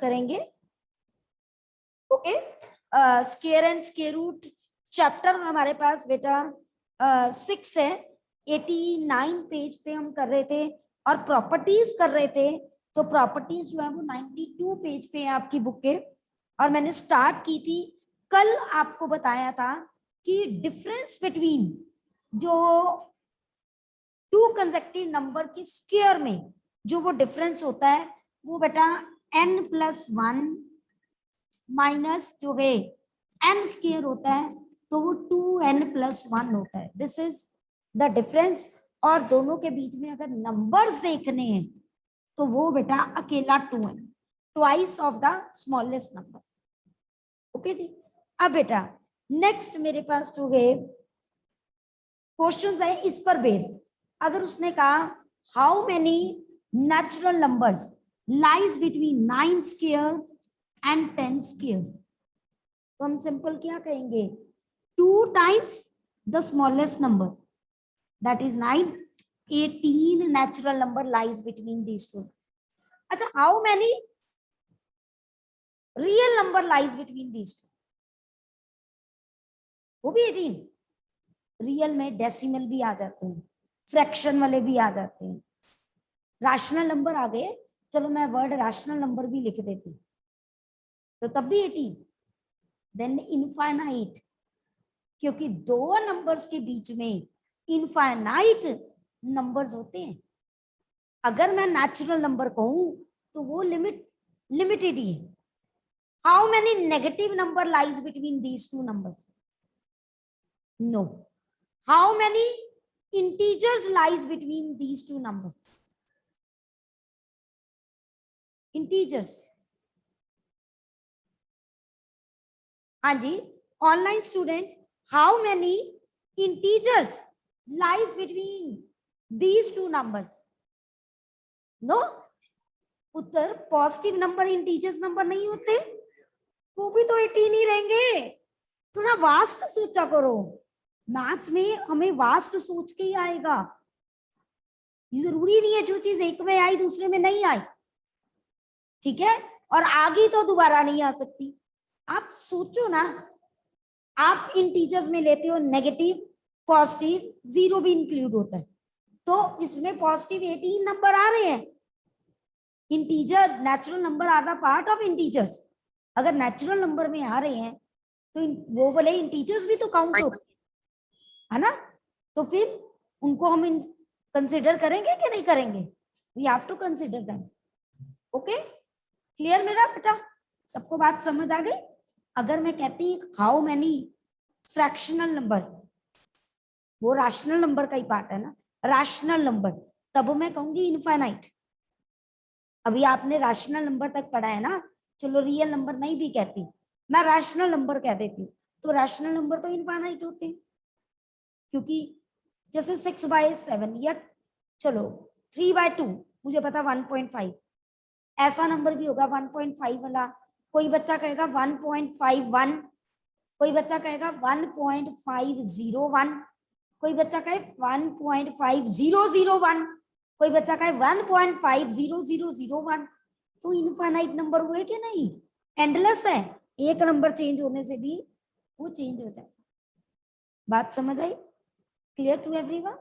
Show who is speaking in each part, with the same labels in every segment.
Speaker 1: करेंगे। Okay, square and square root chapter हमारे पास बेटा 6 है, 89 पेज पे हम कर रहे थे और प्रॉपर्टीज कर रहे थे। तो प्रॉपर्टीज जो है वो 92 पेज पे है आपकी बुक के। और मैंने स्टार्ट की थी कल, आपको बताया था कि डिफरेंस बिटवीन जो टू कंसेक्टिव नंबर की स्क्वायर में जो वो डिफरेंस होता है वो बेटा n+1 माइनस जो है n स्क्वायर होता है, तो वो 2n+1 होता है। This is the difference. और दोनों के बीच में अगर नंबर्स देखने हैं तो वो बेटा अकेला 2n, twice of the smallest number. Okay जी। अब बेटा नेक्स्ट मेरे पास जो है क्वेश्चंस है इस पर बेस्ड। अगर उसने कहा how many natural numbers lies between 9 square and 10 square, तो हम सिंपल क्या कहेंगे, 2 times the smallest number that is 9, 18 natural number lies between these two. अच्छा, how many real number lies between these two, वो भी 18। रियल में decimal भी आ जाते हैं, फ्रैक्शन वाले भी आ जाते हैं, रैशनल नंबर आ गए। चलो मैं वर्ड रैशनल नंबर भी लिख देती, तो तब भी 18। देन इनफाइनाइट, क्योंकि दो नंबर्स के बीच में इनफाइनाइट नंबर्स होते हैं। अगर मैं नेचुरल नंबर कहूं तो वो लिमिटेड ही है। How many negative number lies between these two numbers, no. How many integers lies between these two numbers, integers। हाँ जी, online students, how many integers lies between these two numbers, no. उत्तर positive number integers number नहीं होते, वो भी तो 18 ही रहेंगे। थोड़ा वास्ट सोचा करो, मैथ्स में हमें वास्ट सोच के ही आएगा। जरूरी नहीं है जो चीज एक में आई दूसरे में नहीं आई, ठीक है, और आगे तो दोबारा नहीं आ सकती। आप सोचो ना, आप इंटीजर्स में लेते हो नेगेटिव, पॉजिटिव, जीरो भी इंक्लूड होता है, तो इसमें पॉजिटिव 18 नंबर आ रहे हैं। Integer natural number are the part of integers. अगर नेचुरल नंबर में आ रहे हैं तो वो बोले इंटीजर्स भी तो काउंट होते है ना, तो फिर उनको हम कंसिडर करेंगे कि नहीं करेंगे, we have to consider them. Okay, clear मेरा बेटा, सबको बात समझ आ गई। अगर मैं कहती हाउ मेनी फ्रैक्शनल नंबर, वो रैशनल नंबर का ही पार्ट है ना, रैशनल नंबर, तब मैं कहूंगी इनफाइनाइट। अभी आपने रैशनल नंबर तक पढ़ा है ना, चलो रियल नंबर नहीं भी कहती, मैं रैशनल नंबर कह देती हूँ, तो रैशनल नंबर तो इनफाइनाइट होते हैं। क्योंकि जैसे 6/7 या चलो 3/2, मुझे पता 1.5, ऐसा नंबर भी होगा 1.5 वाला। कोई बच्चा कहेगा 1.51, कोई बच्चा कहेगा 1.501, कोई बच्चा कहे 1.5001, कोई बच्चा कहे 1.50001। तो इनफाइनाइट नंबर हुए कि नहीं, एंडलेस है, एक नंबर चेंज होने से भी वो चेंज हो जाए। बात समझ आई, क्लियर टू एवरीवन।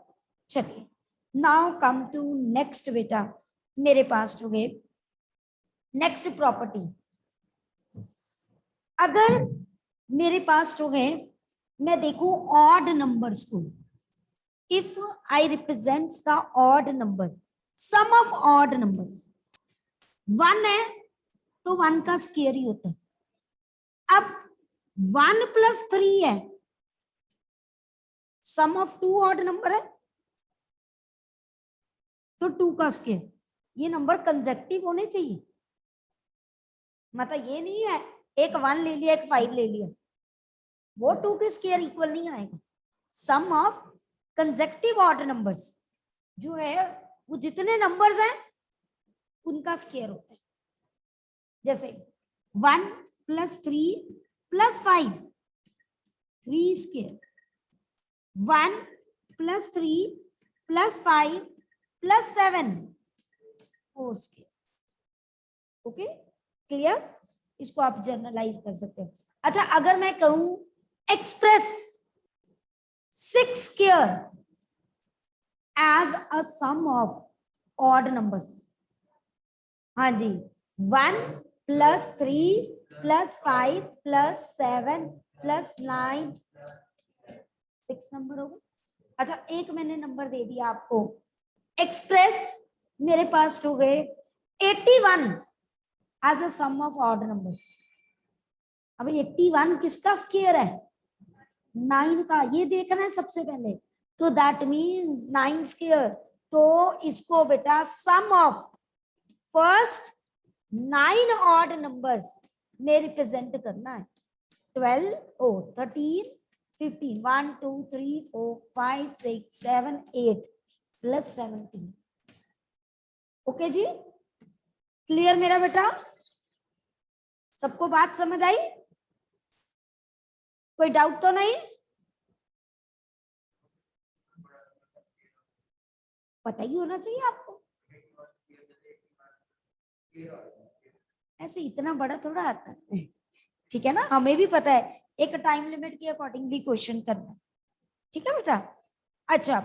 Speaker 1: चलिए नाउ कम टू नेक्स्ट बेटा, मेरे पास जो है नेक्स्ट प्रॉपर्टी। अगर मेरे पास जो है मैं देखूं ऑड नंबर्स को, if I represents the odd number, sum of odd numbers 1 है तो 1 का स्क्वायर ही होता है। अब 1+3 है, सम ऑफ 2 ऑड नंबर है तो 2 का स्क्वायर। ये नंबर कंसेक्टिव होने चाहिए, मतलब ये नहीं है एक 1 ले लिया एक 5 ले लिया, वो 2 के स्क्वायर इक्वल नहीं आएगा। सम ऑफ कंसेक्टिव ऑड नंबर्स जो है वो जितने नंबर्स हैं उनका स्क्वायर होता है। जैसे 1+3 + 5, 3 स्क्वायर, 1+3 + 5 + 7, 4 स्क्वायर। Okay, clear? इसको आप जर्नलाइज कर सकते हो। अच्छा, अगर मैं करूं express 6 square as a sum of odd numbers, हाँ जी, 1 + 3 + 5 + 7 + 9, 6 नंबर हो गए। अच्छा, एक मैंने नंबर दे दिया आपको, एक्सप्रेस मेरे पास हो गए 81 as a sum of odd numbers. अब 81 किसका स्क्वायर है? 9 का। ये देखना है सबसे पहले, तो दैट मीन्स 9 स्क्वायर। तो इसको बेटा सम ऑफ फर्स्ट 9 ऑड नंबर्स में रिप्रेजेंट करना है। 12 13 15 1 2 3 4 5 6 7 8 + 17। ओके जी, क्लियर मेरा बेटा? सबको बात समझ आई? कोई डाउट तो नहीं? पता ही होना चाहिए आपको, ऐसे इतना बड़ा थोड़ा आता है। ठीक है ना, हमें भी पता है एक टाइम लिमिट के अकॉर्डिंगली क्वेश्चन करना। ठीक है बेटा? अच्छा,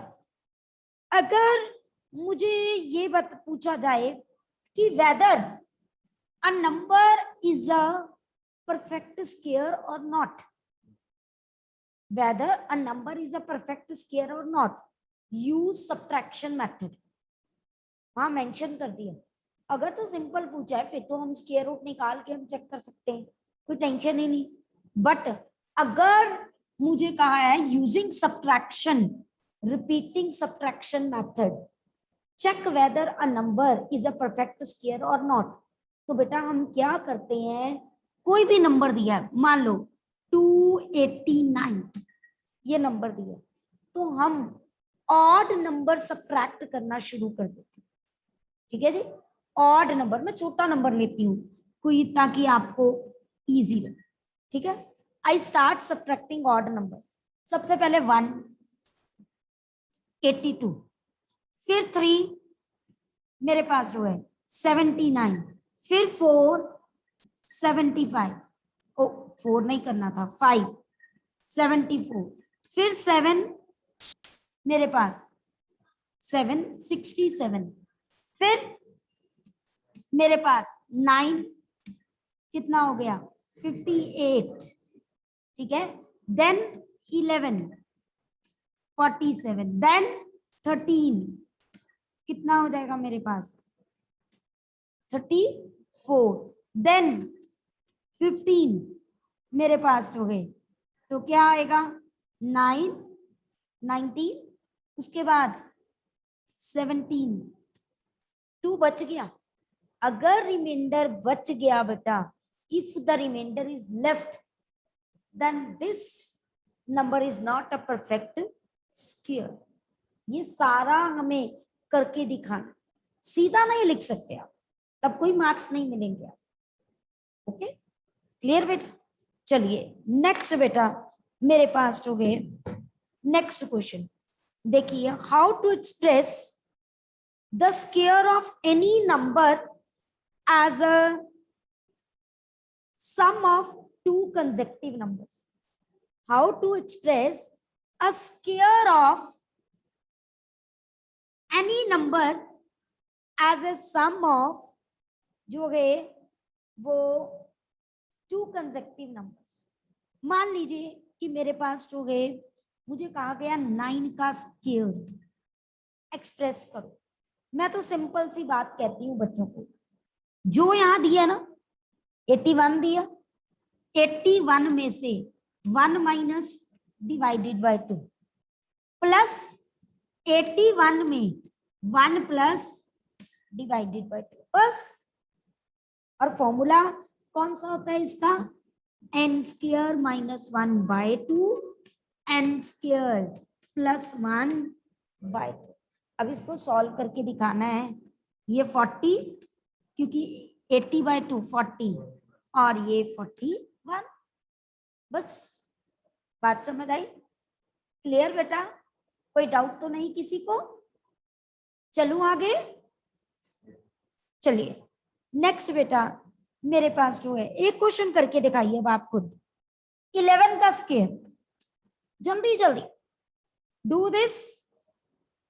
Speaker 1: अगर मुझे ये बात पूछा जाए कि weather a number is a perfect square और not, whether a number is a perfect square or not, use subtraction method। हाँ, मेंशन कर दिया। अगर तो सिंपल पूछा है फिर तो हम स्क्वायर रूट निकाल के हम चेक कर सकते हैं, कोई टेंशन ही नहीं। बट अगर मुझे कहा है using subtraction, repeating subtraction method, check whether a number is a perfect square और नॉट, तो बेटा हम क्या करते हैं, कोई भी नंबर दिया है, मान लो 289 ये नंबर दिया, तो हम ऑड नंबर सब्ट्रैक्ट करना शुरू कर देते हैं। ठीक है जी, ऑड नंबर, मैं छोटा नंबर लेती हूँ कोई, ताकि आपको इजी रहे। ठीक है, I start subtracting odd number. सबसे पहले 1 82, फिर 3 मेरे पास जो है 79, फिर 4 75, ओ 4 नहीं करना था, 5 74, फिर 7 मेरे पास 7 67, फिर मेरे पास 9 कितना हो गया 58। ठीक है, देन 11 47, देन 13 कितना हो जाएगा मेरे पास 34, देन 15 मेरे पास हो गए, तो क्या आएगा 9 19, उसके बाद 17, 2 बच गया। अगर रिमाइंडर बच गया बेटा, if the remainder is left, then this number is not a perfect square. ये सारा हमें करके दिखाना, सीधा नहीं लिख सकते आप, तब कोई मार्क्स नहीं मिलेंगे आप। ओके, क्लियर बेटा? चलिए नेक्स्ट बेटा मेरे पास हो गए, नेक्स्ट क्वेश्चन देखिए, how to express the square of any number as a sum of two consecutive numbers। How to express a square of any number as a sum of जो है वो टू कंसेक्टिव नंबर्स। मान लीजिए कि मेरे पास जो है मुझे कहा गया 9 का स्क्वायर एक्सप्रेस करो। मैं तो सिंपल सी बात कहती हूँ बच्चों को, जो यहां दिया ना 81 दिया, 81 में से 1 माइनस डिवाइडेड बाय 2 प्लस 81 में 1 प्लस डिवाइडेड बाय 2, बस। और फॉर्मूला कौन सा होता है इसका, n square minus 1 by 2 n square plus 1 by 2। अब इसको सॉल्व करके दिखाना है, ये 40 क्योंकि 80 बाय 2 40 और ये 41, बस। बात समझ आई? क्लियर बेटा? कोई डाउट तो नहीं किसी को? चलूं आगे? चलिए नेक्स्ट बेटा मेरे पास 2 है। एक क्वेश्चन करके दिखाइए अब आप खुद। 11 का स्क्वायर, जल्दी जल्दी do this,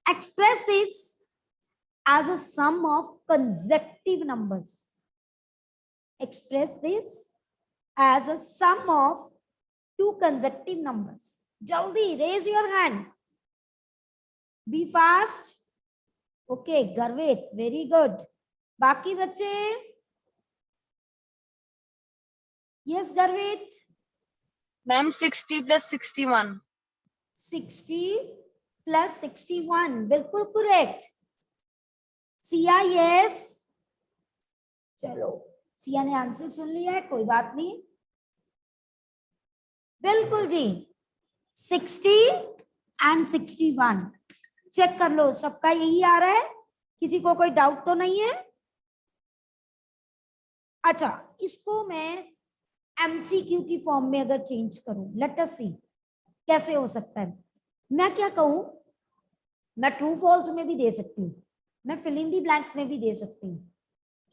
Speaker 1: express this as a sum of consecutive numbers. Express this as a sum of 2 consecutive numbers. Jaldi raise your hand. Be fast. Okay, Garvit, very good. बाकी बच्चे? Yes, Garvit.
Speaker 2: मैम 60 + 61।
Speaker 1: 60 plus 61, बिल्कुल correct. Siya yes, चलो सिया ने answer सुन लिया है, कोई बात नहीं, बिल्कुल जी। 60 and 61 चेक कर लो, सबका यही आ रहा है, किसी को कोई डाउट तो नहीं है? अच्छा, इसको मैं एमसीक्यू की फॉर्म में अगर चेंज करूं, लेट अस सी कैसे हो सकता है। मैं क्या कहूं, मैं ट्रू फॉल्स में भी दे सकती हूँ, मैं फिल इन दी ब्लैंक्स में भी दे सकती हूँ,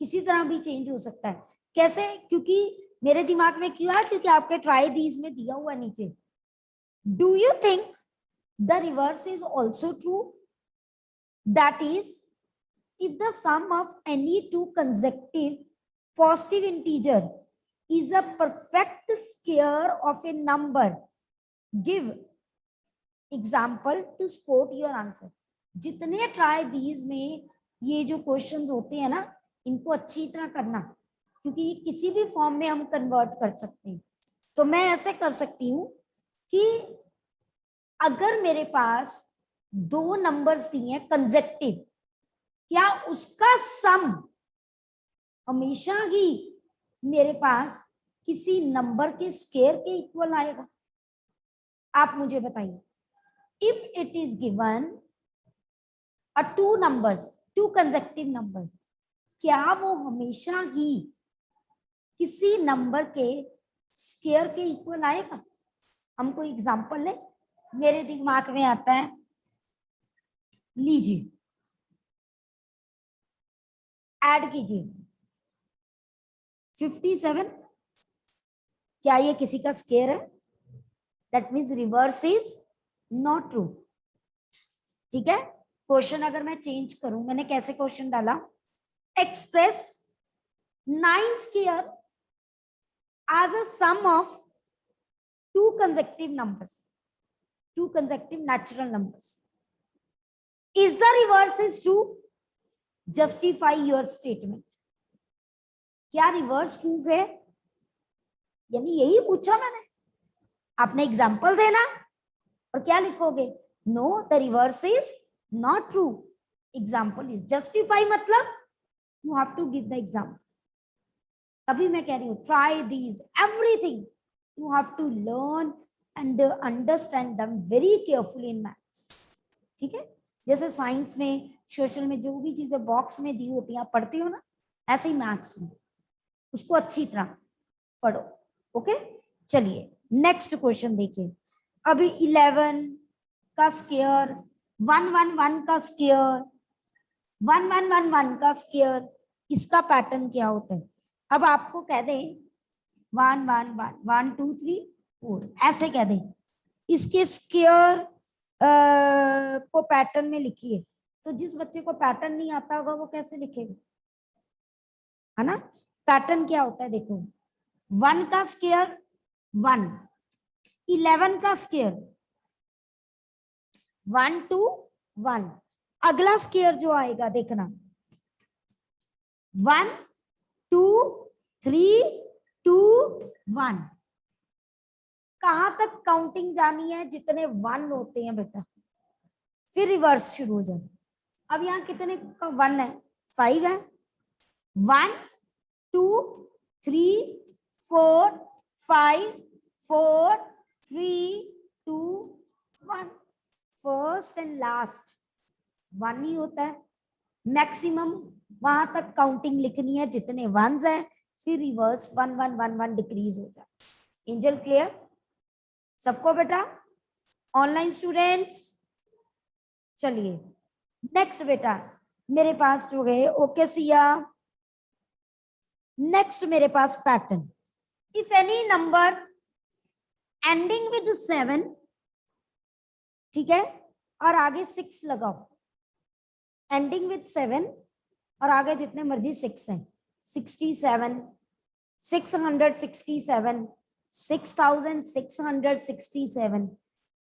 Speaker 1: किसी तरह भी चेंज हो सकता है। कैसे? क्योंकि मेरे दिमाग में क्यों है, क्योंकि आपके ट्राई दीज में दिया हुआ नीचे। Do you think the reverse is also true? That is, if the sum of any two consecutive positive integer is a perfect square of a number, give example to support your answer. जितने try these में ये जो questions होते हैं ना, इनको अच्छी तरह करना, क्योंकि ये किसी भी फॉर्म में हम कन्वर्ट कर सकते हैं। तो मैं ऐसे कर सकती हूँ कि अगर मेरे पास 2 नंबर्स दिए हैं कंसेक्टिव, क्या उसका सम हमेशा ही मेरे पास किसी नंबर के स्क्वायर के इक्वल आएगा? आप मुझे बताइए। If it is given a 2 numbers, 2 consecutive number, क्या वो हमेशा ही किसी नंबर के स्क्वायर के इक्वल आएगा? हम कोई एग्जांपल लें, मेरे दिमाग में आता है, लीजिए ऐड कीजिए 57, क्या ये किसी का स्क्वायर है? That means reverse is not true. ठीक है, क्वेश्चन अगर मैं चेंज करूं, मैंने कैसे क्वेश्चन डाला, express 9 square as a sum of 2 consecutive numbers, 2 consecutive natural numbers. Is the reverse is true? Justify your statement. क्या रिवर्स ट्रू है? यानी यही पूछा मैंने, आपने एग्जांपल देना और क्या लिखोगे? No, the reverse is not true, example is. Justify मतलब you have to give the example. तभी मैं कह रही हूँ try these everything, you have to learn and understand them very carefully in maths. ठीक है, जैसे साइंस में, सोशल में जो भी चीजें बॉक्स में दी होती हैं आप पढ़ते हो ना, ऐसे ही मैथ्स में उसको अच्छी तरह पढ़ो। ओके, चलिए नेक्स्ट क्वेश्चन देखिए। अभी 11 का स्क्वायर, 111 का स्क्वायर, 1111 का स्क्वायर, इसका पैटर्न क्या होता है? अब आपको कह दें 111 1 2 3 4 ऐसे कह दें, इसके स्क्वायर को पैटर्न में लिखिए, तो जिस बच्चे को पैटर्न नहीं आता होगा वो कैसे लिखेगा, है ना? पैटर्न क्या होता है देखो, 1 का स्क्वायर 1, 11 का स्क्वायर 1 2 1, अगला स्क्वायर जो आएगा देखना 1 2 3 2 1। कहां तक काउंटिंग जानी है? जितने 1 होते हैं बेटा, फिर रिवर्स शुरू हो जाए। अब यहाँ कितने का 1 है? 5 है। 1 2 3 4 5 4 3 2 1। फर्स्ट एंड लास्ट 1 ही होता है, मैक्सिमम वहां तक काउंटिंग लिखनी है जितने 1s हैं, फिर रिवर्स 1 1 1 1 डिक्रीज हो जाए। एंजल क्लियर सबको बेटा? ऑनलाइन स्टूडेंट्स चलिए नेक्स्ट बेटा मेरे पास जो है, ओके सिया नेक्स्ट मेरे पास pattern, if any number ending with 7, ठीक है, और आगे 6 लगाओ, एंडिंग विद 7 और आगे जितने मर्जी 6 हैं, 67, 667, 6667।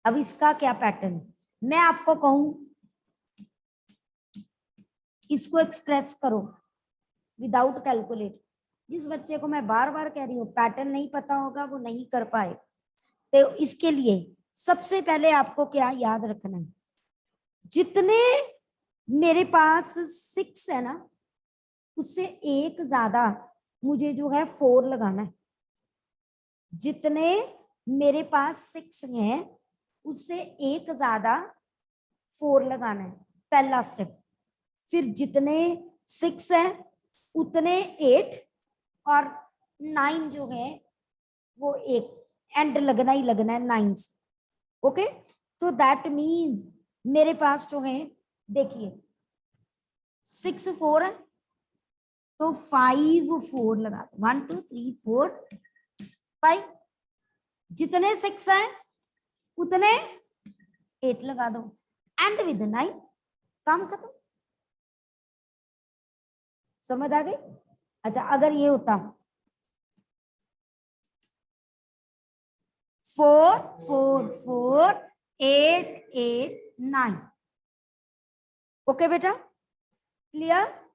Speaker 1: अब इसका क्या पैटर्न है, मैं आपको कहूं इसको एक्सप्रेस करो विदाउट कैलकुलेट। जिस बच्चे को मैं बार बार कह रही हूँ पैटर्न नहीं पता होगा वो नहीं कर पाए, तो इसके लिए सबसे पहले आपको क्या याद रखना है, जितने मेरे पास 6 है ना उससे एक ज्यादा मुझे जो है 4 लगाना है। जितने मेरे पास 6 हैं उससे एक ज्यादा 4 लगाना है, पहला स्टेप। फिर जितने 6 हैं उतने 8 और 9 जो है वो एक एंड लगना ही लगना है 9 से। ओके, तो दैट मीन्स मेरे पास जो है देखिए 6 4 है तो 5 4 लगा दो, 1 2 3 4 5। जितने 6 हैं उतने 8 लगा दो, एंड विद 9, काम खत्म। समझ आ गई? अच्छा, अगर ये होता 4 4 4 8 8 9, ओके बेटा, clear?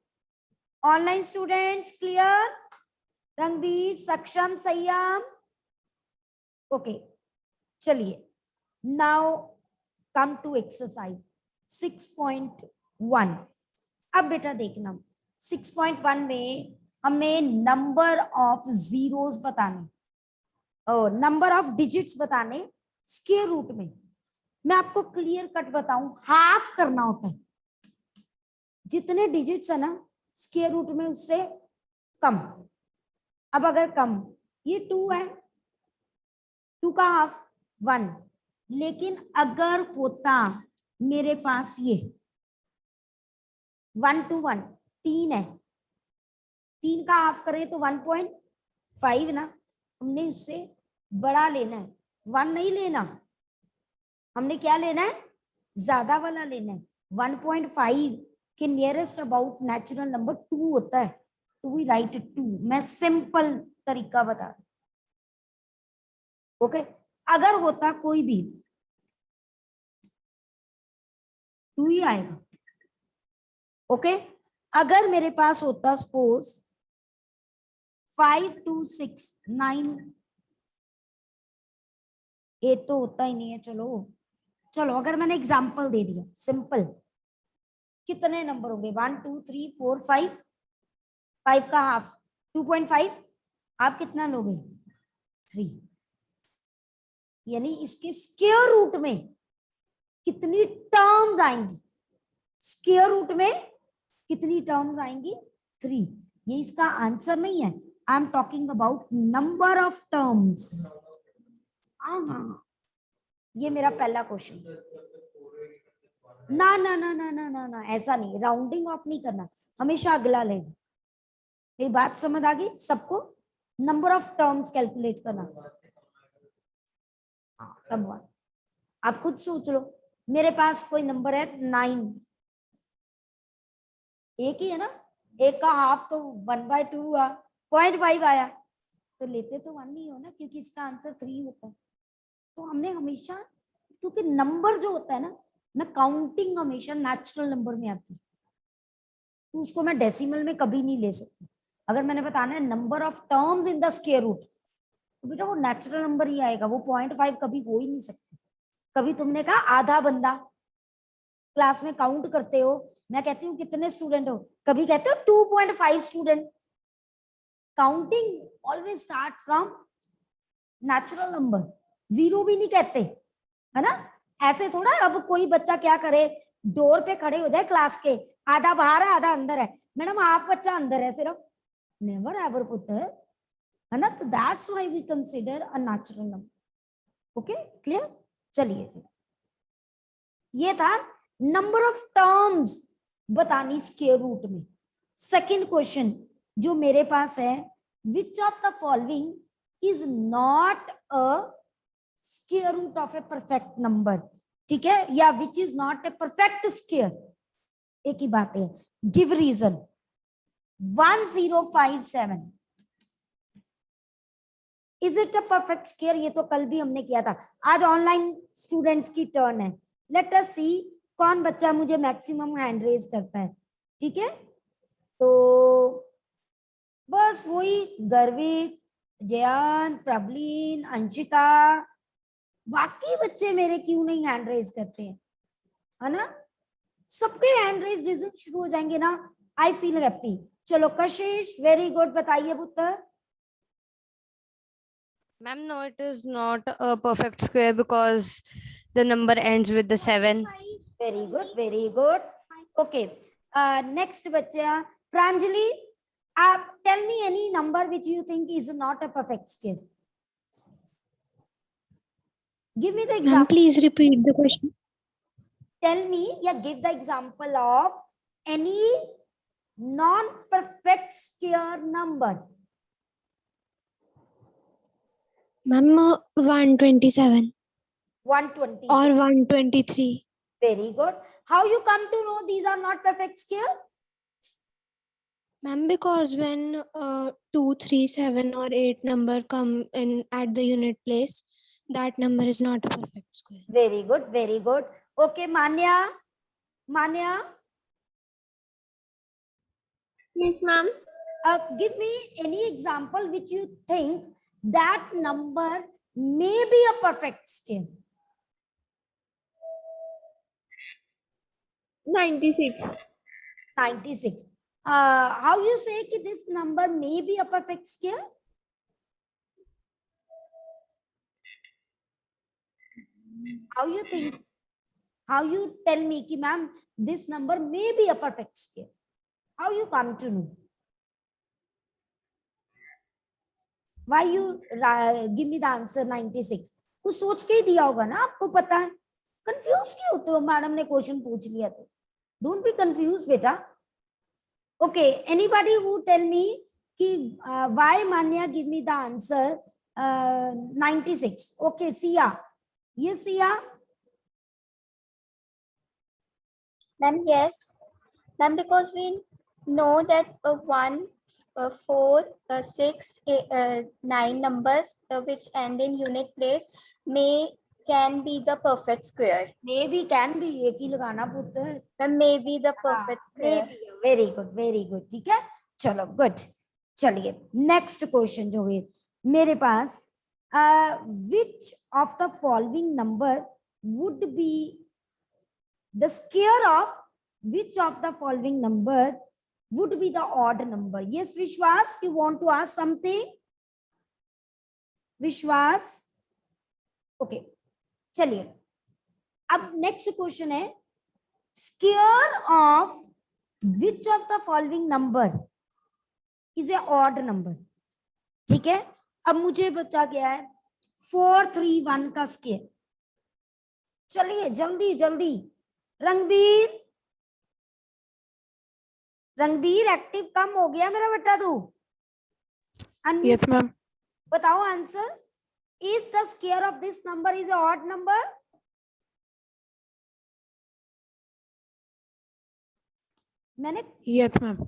Speaker 1: Online students clear? Rangbir, Saksham, Sanyam, okay. चलिए, नाउ कम टू एक्सरसाइज 6.1। अब बेटा देखना 6.1 में हमें नंबर ऑफ जीरोस बताने और नंबर ऑफ डिजिट्स बताने स्क्वायर रूट में। मैं आपको क्लियर कट बताऊं, हाफ करना होता है। जितने डिजिट्स है ना स्क्वायर रूट में उससे कम। अब अगर कम, ये 2 है, 2 का हाफ 1, लेकिन अगर होता मेरे पास ये 1 to 1 3 है, 3 का हाफ करें तो 1.5 ना, हमने उससे बड़ा लेना है, 1 नहीं लेना, हमने क्या लेना है, ज्यादा वाला लेना है। 1.5 के नियरेस्ट अबाउट नेचुरल नंबर 2 होता है, तो वी राइट 2। मैं सिंपल तरीका बता रहा हूं, ओके। अगर होता कोई भी 2 ही आएगा, ओके। अगर मेरे पास होता सपोज 5 2 6 9 8 तो होता ही नहीं है। चलो चलो, अगर मैंने एग्जांपल दे दिया सिंपल, कितने नंबर होंगे, 1 2 3 4 5, 5 का हाफ 2.5, आप कितना लोगे 3। यानी इसके स्क्वायर रूट में कितनी टर्म्स आएंगी, स्क्वायर रूट में कितनी टर्म्स आएंगी 3। ये इसका आंसर नहीं है, I am talking about number of terms. ये मेरा पहला क्वेश्चन। ना ना ना ना ना ना ना, ऐसा नहीं, राउंडिंग ऑफ नहीं करना, हमेशा अगला लेना। मेरी बात समझ आ गई सबको? नंबर ऑफ टर्म्स कैलकुलेट करना। तब वन, आप खुद सोच लो, मेरे पास कोई नंबर है 9, एक ही है ना, एक का हाफ तो 1/2 हुआ, 0.5 आया, तो लेते तो 1 ही हो ना, क्योंकि इसका आंसर 3 होता है। तो हमने हमेशा, क्योंकि नंबर जो होता है ना काउंटिंग हमेशा नेचुरल नंबर में आती है, तो उसको मैं डेसिमल में कभी नहीं ले सकती। अगर मैंने बताना है number of terms in the square root, तो बेटा वो नेचुरल नंबर ही आएगा, वो 0.5 कभी हो ही नहीं सकती। कभी तुमने कहा आधा बंदा, क्लास में काउंट करते हो, मैं कहती हूँ कितने स्टूडेंट हो, कभी कहते हो 2.5 student. Counting always start from natural number, zero भी नहीं कहते, है ना। ऐसे थोड़ा अब कोई बच्चा क्या करे, डोर पे खड़े हो जाए क्लास के, आधा बाहर है आधा अंदर है, मैडम हाफ बच्चा अंदर है सिर्फ, नेवर एवर पुत्र, है ना। तो that's why we consider a natural number. Okay, clear? चलिए, ये था नंबर ऑफ टर्म्स बतानी स्क्वायर रूट में। सेकंड क्वेश्चन, जो मेरे पास है, which of the following is not a square root of a perfect number, ठीक है, या which is not a perfect square, एक ही बात है। Give reason. 1057 is it a perfect square? ये तो कल भी हमने किया था। आज ऑनलाइन स्टूडेंट्स की टर्न है। लेट अस सी कौन बच्चा मुझे मैक्सिमम हैंड रेज करता है, ठीक है। तो बस वही गर्वित, जयान, प्रबलीन, अंशिका, बाकी बच्चे मेरे क्यों नहीं हैंड रेज करते हैं, है ना? सबके हैंड रेज जिस दिन शुरू हो जाएंगे ना, आई फील हैप्पी। चलो कशिश, वेरी गुड, बताइए पुत्र।
Speaker 3: Ma'am, no, it is not a perfect square because the number ends with the 7.
Speaker 1: Very good, very good. Okay, next बच्चा प्रांजलि, आप tell me any number which you think is not a perfect square. Give me the
Speaker 4: Ma'am,
Speaker 1: example.
Speaker 4: please repeat the question.
Speaker 1: Tell me, yeah, give the example of any non-perfect square number.
Speaker 4: Ma'am, 127
Speaker 1: 120.
Speaker 4: or 123.
Speaker 1: Very good. How you come to know these are not perfect square?
Speaker 4: Ma'am, because when 2, 3, 7 or 8 number come in at the unit place, that number is not a perfect square.
Speaker 1: Very good, very good. Okay, Manya. Manya,
Speaker 5: Yes, ma'am.
Speaker 1: give me any example which you think that number may be a perfect square.
Speaker 5: 96.
Speaker 1: 96. How you say कि this number may be a perfect square? How you think? How you tell me कि ma'am this number may be a perfect square? How you come to know? Why you give me the answer 96? कुछ सोच के ही दिया होगा ना, आपको पता है। कंफ्यूज क्यों होते हो? मैडम ने क्वेश्चन पूछ लिया तो डोंट बी कंफ्यूज बेटा। Okay, anybody who tell me कि why Manya give me the answer 96? Okay Siya, ये Siya.
Speaker 5: Ma'am, yes. Ma'am, because we know that 1, 4, 6, 9 numbers which end in unit place can be the perfect square.
Speaker 1: May be can be, एक ही लगाना पुत्र।
Speaker 5: Ma'am, may be the perfect square.
Speaker 1: Very good, very good, ठीक है। चलो good. चलिए next question जो है मेरे पास, which of the following number would be the square of which of the following number would be the odd number? Yes, Vishwas, you want to ask something? Vishwas, okay, चलिए अब next question है, square of which of the following number is a odd number? ठीक है, अब मुझे बता गया है 431 का स्क्वायर। चलिए जल्दी जल्दी, रंगबीर, रंगबीर एक्टिव कम हो गया मेरा बेटा तू।
Speaker 6: Yes, ma'am.
Speaker 1: बताओ answer. Is the square of this number is a odd number? मैंने
Speaker 6: Yes, ma'am.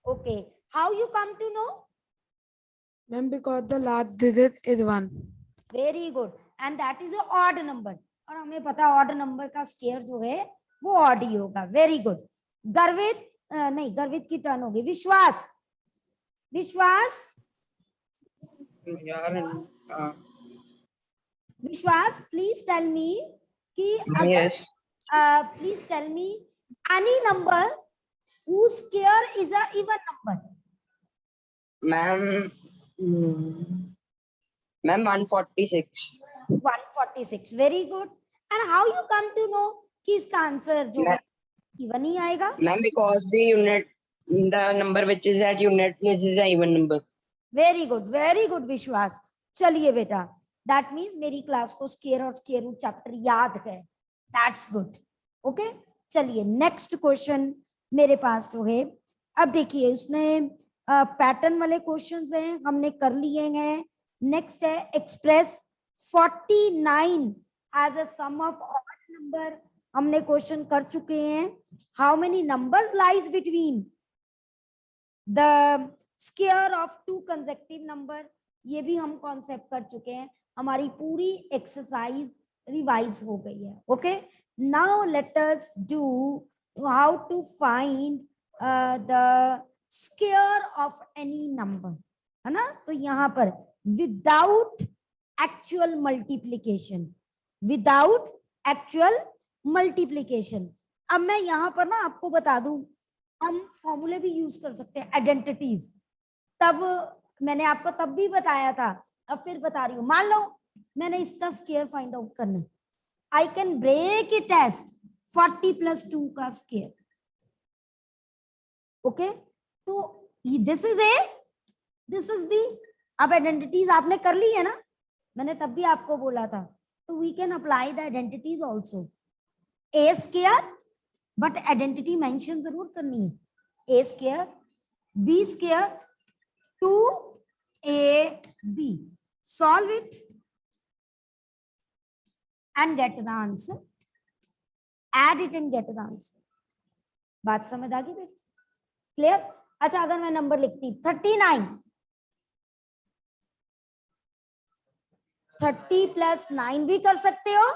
Speaker 1: Okay, how you come to know?
Speaker 6: Ma'am, because the last digit is 1.
Speaker 1: Very good, and that is a odd number, और हमें पता है odd number का square जो है वो odd ही होगा। Very good. गर्वित, नहीं गर्वित की टर्न होगी। विश्वास, विश्वास, विश्वास प्लीज टेल मी कि अगर please tell me any number whose square is a even number.
Speaker 7: Ma'am, ma'am, 146.
Speaker 1: 146, very good. And how you come to know कि इसका आंसर जो है even ही आएगा?
Speaker 7: Ma'am, because the number which is at unit place is an even number.
Speaker 1: Very good, very good विश्वास। चलिए बेटा, that means मेरी class को स्क्वायर और स्क्वायर रूट चैप्टर याद है, दैट्स गुड। ओके, चलिए नेक्स्ट क्वेश्चन मेरे पास जो है, अब देखिए उसने पैटर्न वाले क्वेश्चंस हैं, हमने कर लिए हैं। नेक्स्ट है express 49 as a sum of odd number, हमने क्वेश्चन कर चुके हैं। How many numbers lies between the square of two consecutive number, ये भी हम कॉन्सेप्ट कर चुके हैं। हमारी पूरी एक्सरसाइज रिवाइज हो गई है। Okay, now let us do how to find the square of any number, है ना। तो यहाँ पर without actual multiplication, without actual multiplication. अब मैं यहाँ पर ना आपको बता दूं, हम फॉर्मूले भी यूज कर सकते हैं, आइडेंटिटीज। तब मैंने आपको तब भी बताया था, अब फिर बता रही हूँ। मान लो मैंने इसका स्क्वायर फाइंड आउट करना है, I can break it as 40 + 2 का स्क्वायर। ओके, तो this is A, this is B. अब आइडेंटिटीज आपने कर ली है ना, मैंने तब भी आपको बोला था। तो we can apply the identities also. A square, but identity mention जरूर करनी है। A square b square 2ab, solve it and get the answer, add it and get the answer। बात समझ आ गई बेटा? क्लियर? अच्छा, अगर मैं नंबर लिखती 39, 30 + 9 भी कर सकते हो।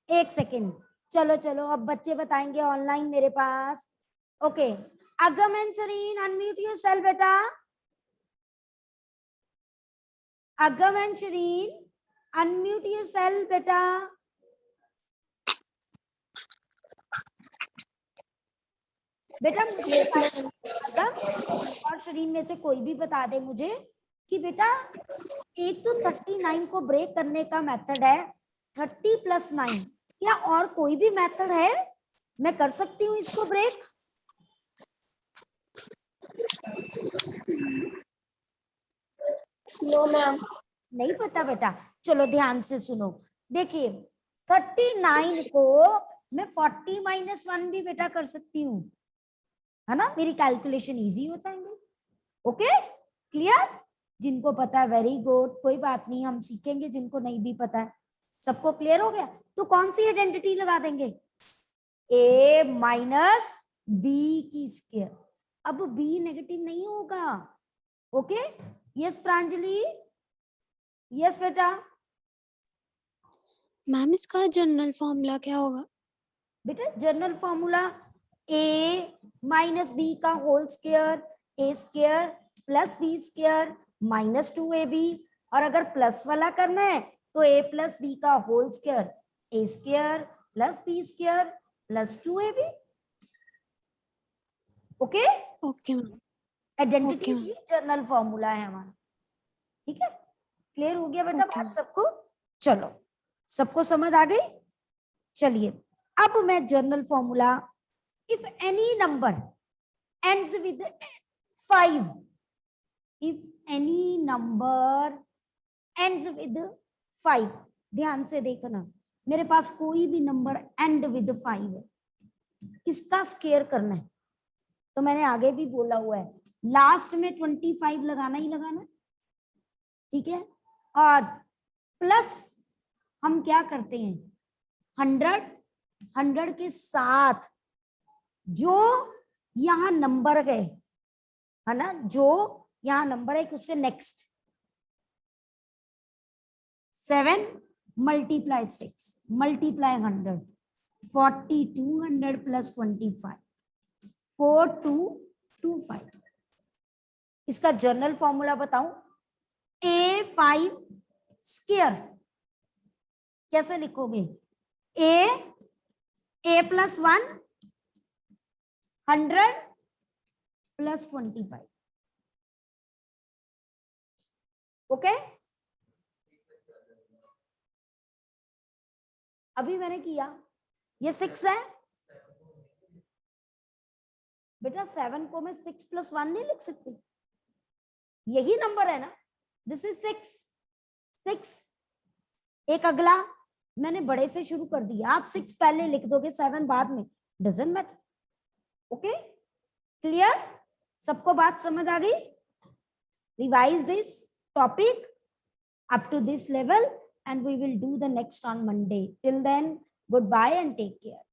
Speaker 1: एक सेकेंड, चलो चलो, अब बच्चे बताएंगे ऑनलाइन मेरे पास। Okay, Agam and Shareen unmute yourself बेटा। अगम एंड शरीन अनम्यूट योरसेल्फ बेटा। बेटा मुझे अगम और शरीन में से कोई भी बता दे मुझे कि बेटा एक तो 39 को ब्रेक करने का मेथड है 30 + 9, क्या और कोई भी मेथड है? मैं कर सकती हूँ इसको ब्रेक?
Speaker 5: No ma'am.
Speaker 1: नहीं पता बेटा? चलो ध्यान से सुनो। देखिए 39 को मैं 40 - 1 भी बेटा कर सकती हूँ, है ना। मेरी कैलकुलेशन इजी हो जाएंगे। Okay, clear? जिनको पता है वेरी गुड, कोई बात नहीं, हम सीखेंगे। जिनको नहीं भी पता है, सबको क्लियर हो गया? तो कौन सी आइडेंटिटी लगा देंगे? a - b की स्क्वायर। अब b नेगेटिव नहीं होगा। Okay, yes Pranjali? यस बेटा।
Speaker 4: मैम इसका जनरल फॉर्मूला क्या होगा?
Speaker 1: बेटा जनरल फॉर्मूला a - b का whole square, a square + b square -2ab, और अगर प्लस वाला करना है तो a + b का whole square, a square + b square +2ab। Okay,
Speaker 4: okay ma'am.
Speaker 1: Identity
Speaker 4: Okay,
Speaker 1: ही जनरल फॉर्मूला है हमारा। ठीक है, क्लियर हो गया बेटा
Speaker 4: Okay.
Speaker 1: बात सबको? चलो, सबको समझ आ गई? चलिए, अब मैं general formula, if any number ends with 5, if any number ends with 5, ध्यान से देखना, मेरे पास कोई भी नंबर एंड विद 5 है, किसका स्क्वायर करना है? तो मैंने आगे भी बोला हुआ है, लास्ट में 25 लगाना ही लगाना। ठीक है, और प्लस हम क्या करते हैं, 100 के साथ जो यहाँ नंबर है ना, जो यहाँ नंबर है उससे नेक्स्ट 7 × 6 × 100, 40, 200 + 25, 4225। इसका जनरल फॉर्मूला बताऊं, a5 स्क्वायर कैसे लिखोगे? a + 1 100 + 25। ओके, अभी मैंने किया, ये 6 है बेटा। 7 को मैं 6 + 1 नहीं लिख सकती, यही नंबर है ना, दिस इज 6। एक अगला मैंने बड़े से शुरू कर दिया, आप 6 पहले लिख दोगे, 7 बाद में, डजंट मैटर। Okay, clear? सबको बात समझ आ गई? revise this topic up to this level, and we will do the next on Monday. Till then, goodbye and take care.